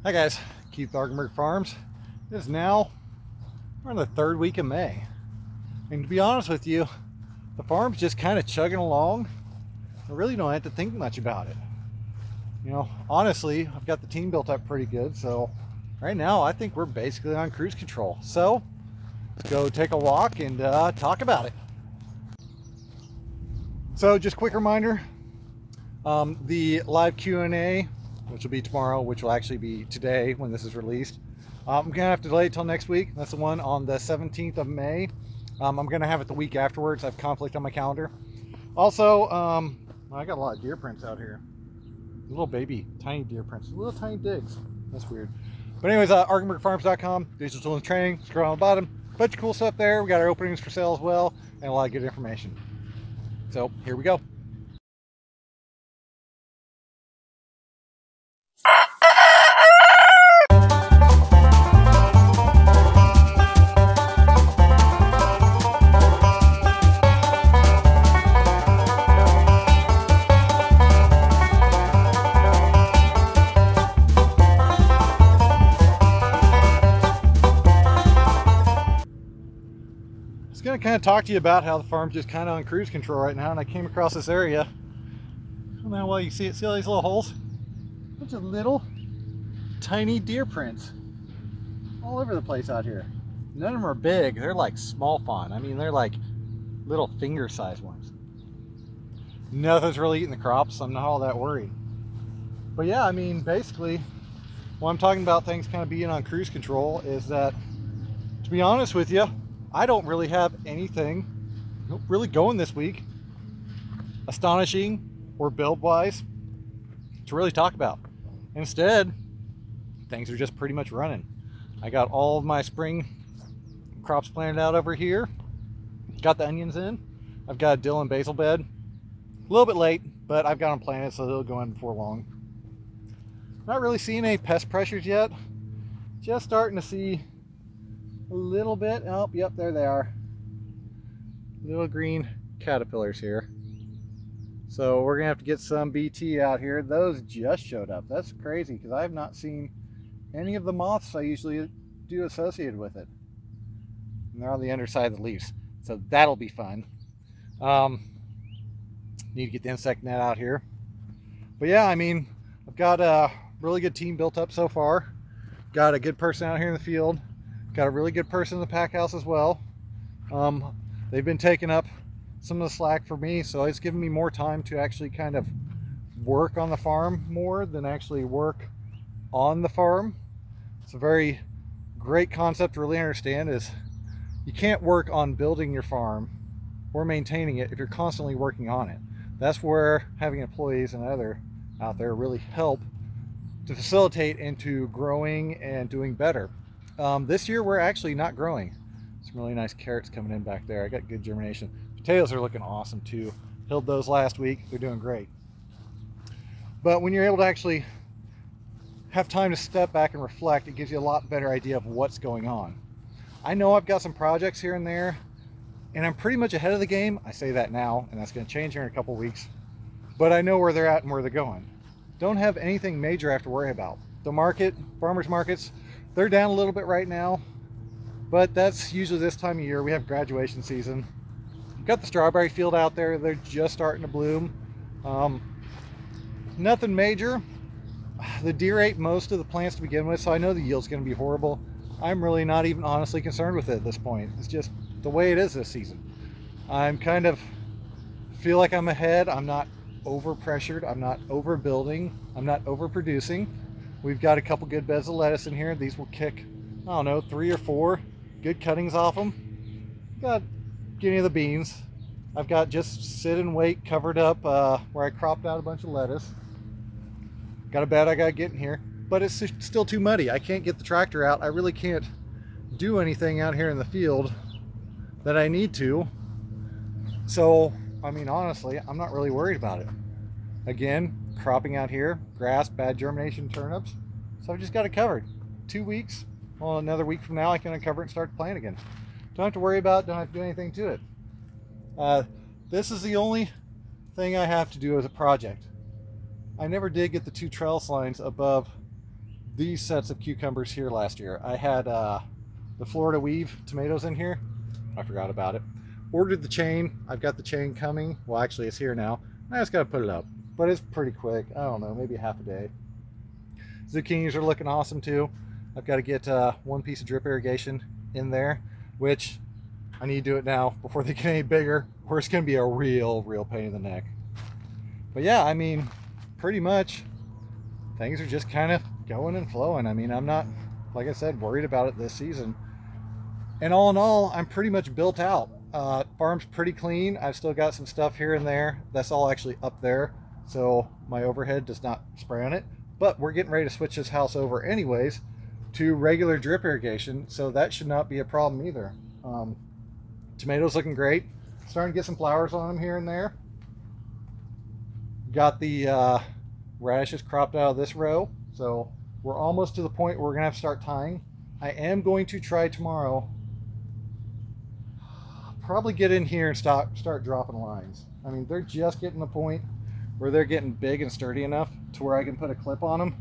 Hi guys, Keith Argenberg Farms. It is now, we're in the third week of May. And to be honest with you, the farm's just kind of chugging along. I really don't have to think much about it. You know, honestly, I've got the team built up pretty good. So right now, I think we're basically on cruise control. So let's go take a walk and talk about it. So just quick reminder, the live Q&A, which will be tomorrow, which will actually be today when this is released. I'm gonna have to delay it till next week. That's the one on the 17th of May. I'm gonna have it the week afterwards. I have conflict on my calendar. Also, I got a lot of deer prints out here. Little baby, tiny deer prints, little tiny digs. That's weird. But anyways, argenbergfarms.com, digital tools and training, scroll on the bottom. Bunch of cool stuff there. We got our openings for sale as well, and a lot of good information. So here we go. Going to kind of talk to you about how the farm's just kind of on cruise control right now, and I came across this area. I don't know how well you see it. See all these little holes? A bunch of little tiny deer prints all over the place out here. None of them are big. They're like small fawn. I mean, they're like little finger sized ones. Nothing's really eating the crops, so I'm not all that worried. But yeah, I mean, basically when I'm talking about things kind of being on cruise control is that, to be honest with you, I don't really have anything really going this week, astonishing or build wise, to really talk about. Instead, things are just pretty much running. I got all of my spring crops planted out over here. Got the onions in. I've got a dill and basil bed. A little bit late, but I've got them planted, so they'll go in before long. Not really seeing any pest pressures yet. Just starting to see a little bit. Oh, yep, there they are. Little green caterpillars here. So we're gonna have to get some BT out here. Those just showed up. That's crazy because I have not seen any of the moths I usually do associated with it. And they're on the underside of the leaves. So that'll be fun. Need to get the insect net out here. But yeah, I mean, I've got a really good team built up so far. Got a good person out here in the field. Got a really good person in the pack house as well. They've been taking up some of the slack for me, so it's given me more time to actually kind of work on the farm more than actually work on the farm. It's a very great concept to really understand, is you can't work on building your farm or maintaining it if you're constantly working on it. That's where having employees and other out there really help to facilitate into growing and doing better. This year we're actually not growing. Some really nice carrots coming in back there. I got good germination. Potatoes are looking awesome too. Hilled those last week. They're doing great. But when you're able to actually have time to step back and reflect, it gives you a lot better idea of what's going on. I know I've got some projects here and there, and I'm pretty much ahead of the game. I say that now, and that's going to change here in a couple weeks. But I know where they're at and where they're going. Don't have anything major I have to worry about. The market, farmers markets, they're down a little bit right now, but that's usually this time of year. We have graduation season. We've got the strawberry field out there. They're just starting to bloom. Nothing major. The deer ate most of the plants to begin with, so I know the yield's going to be horrible. I'm really not even honestly concerned with it at this point. It's just the way it is this season. I'm kind of feel like I'm ahead. I'm not overpressured. I'm not overbuilding. I'm not overproducing. We've got a couple good beds of lettuce in here. These will kick, I don't know, 3 or 4 good cuttings off them. Got any of the beans. I've got just sit and wait covered up where I cropped out a bunch of lettuce. Got a bed I got to get in here, but it's still too muddy. I can't get the tractor out. I really can't do anything out here in the field that I need to. So, I mean, honestly, I'm not really worried about it. Again, cropping out here, grass, bad germination turnips. So I've just got it covered. 2 weeks, well, another week from now, I can uncover it and start playing again. Don't have to worry about it, don't have to do anything to it. This is the only thing I have to do as a project. I never did get the 2 trellis lines above these sets of cucumbers here last year. I had the Florida Weave tomatoes in here. I forgot about it. Ordered the chain. I've got the chain coming. Well, actually it's here now. I just got to put it up, but it's pretty quick. I don't know, maybe half a day. Zucchinis are looking awesome too. I've got to get one piece of drip irrigation in there, which I need to do it now before they get any bigger, or it's going to be a real pain in the neck. But yeah, I mean, pretty much things are just kind of going and flowing. I mean, I'm not, like I said, worried about it this season. And all in all, I'm pretty much built out. Farm's pretty clean. I've still got some stuff here and there. That's all actually up there, so my overhead does not spray on it. But we're getting ready to switch this house over anyways to regular drip irrigation, so that should not be a problem either. Tomatoes looking great. Starting to get some flowers on them here and there. Got the radishes cropped out of this row, so we're almost to the point where we're gonna have to start tying. I am going to try tomorrow, probably get in here and start dropping lines. I mean, they're just getting the point where they're getting big and sturdy enough to where I can put a clip on them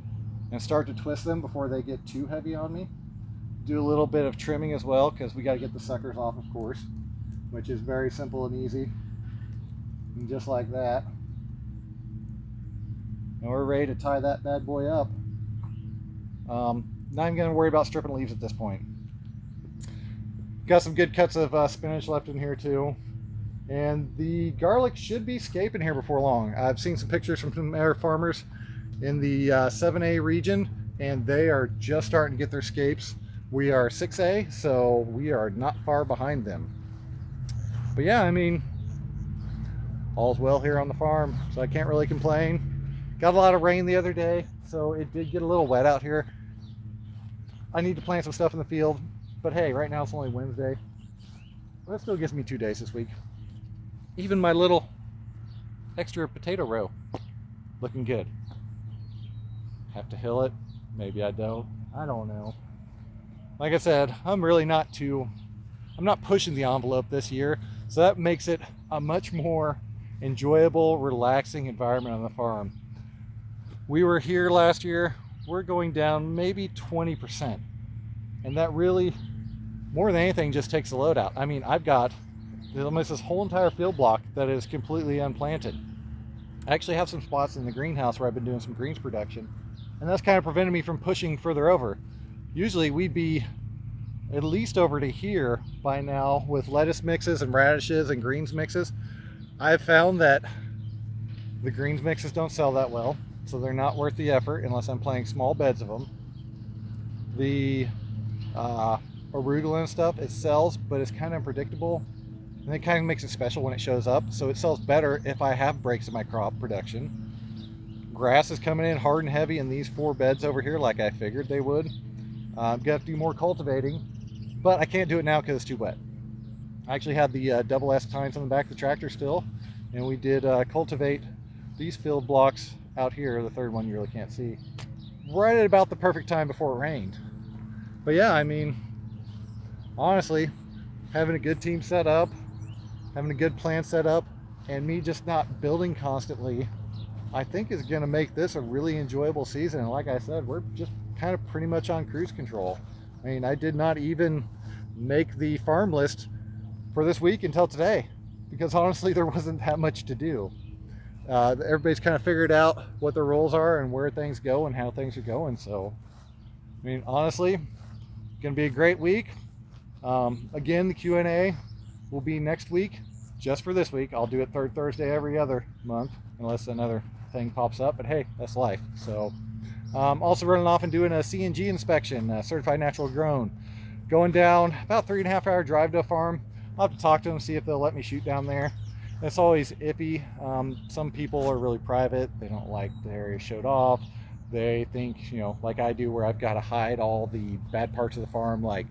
and start to twist them before they get too heavy on me. Do a little bit of trimming as well, because we got to get the suckers off, of course, which is very simple and easy. And just like that. And we're ready to tie that bad boy up. Not even going to worry about stripping leaves at this point. Got some good cuts of spinach left in here too. And the garlic should be scaping here before long. I've seen some pictures from some other farmers in the 7A region, and they are just starting to get their scapes. We are 6A, so we are not far behind them. But yeah, I mean, all's well here on the farm, so I can't really complain. Got a lot of rain the other day, so it did get a little wet out here. I need to plant some stuff in the field, but hey, right now it's only Wednesday. That still gives me 2 days this week. Even my little extra potato row looking good. Have to hill it, maybe I don't know. Like I said, I'm not pushing the envelope this year, so that makes it a much more enjoyable, relaxing environment on the farm. We were here last year, we're going down maybe 20%, and that really, more than anything, just takes the load out. I mean, I've got almost this whole entire field block that is completely unplanted. I actually have some spots in the greenhouse where I've been doing some greens production, and that's kind of prevented me from pushing further over. Usually we'd be at least over to here by now with lettuce mixes and radishes and greens mixes. I've found that the greens mixes don't sell that well, so they're not worth the effort unless I'm planting small beds of them. The arugula and stuff, it sells, but it's kind of unpredictable, and it kind of makes it special when it shows up, so it sells better if I have breaks in my crop production. Grass is coming in hard and heavy in these 4 beds over here like I figured they would. I'm gonna have to do more cultivating, but I can't do it now because it's too wet. I actually had the double S tines on the back of the tractor still, and we did cultivate these field blocks out here, the third one you really can't see, right at about the perfect time before it rained. But yeah, I mean, honestly, having a good team set up, having a good plan set up, and me just not building constantly, I think is going to make this a really enjoyable season. And like I said, we're just kind of pretty much on cruise control. I mean, I did not even make the farm list for this week until today, because honestly there wasn't that much to do. Everybody's kind of figured out what their roles are and where things go and how things are going. So I mean, honestly, gonna be a great week. Again, the Q&A will be next week. Just for this week, I'll do it third Thursday every other month unless another thing pops up, but hey, that's life. So also running off and doing a C&G inspection, certified natural grown, going down about 3.5 hour drive to a farm. I'll have to talk to them, see if they'll let me shoot down there. It's always iffy. Some people are really private. They don't like the area showed off. They think, you know, like I do, where I've got to hide all the bad parts of the farm, like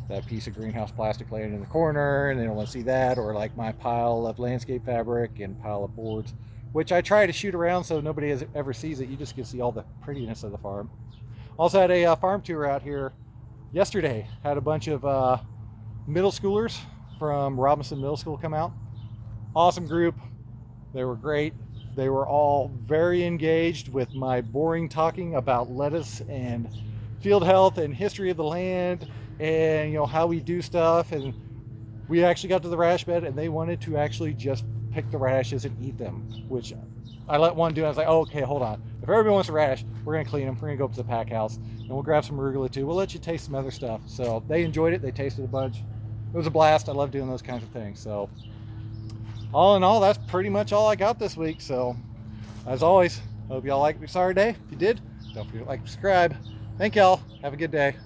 that piece of greenhouse plastic laying in the corner, and they don't want to see that, or like my pile of landscape fabric and pile of boards, which I try to shoot around so nobody ever sees it. You just can see all the prettiness of the farm. Also had a farm tour out here yesterday. Had a bunch of middle schoolers from Robinson Middle School come out. Awesome group. They were great. They were all very engaged with my boring talking about lettuce and field health and history of the land and, you know, how we do stuff. And we actually got to the radish bed and they wanted to actually just pick the radishes and eat them, which I let one do. I was like, oh, okay, hold on. If everybody wants a radish, we're gonna clean them. We're gonna go up to the pack house and we'll grab some arugula too. We'll let you taste some other stuff. So they enjoyed it. They tasted a bunch. It was a blast. I love doing those kinds of things. So all in all, that's pretty much all I got this week. So as always, hope y'all liked your Saturday. If you did, don't forget to like and subscribe. Thank y'all. Have a good day.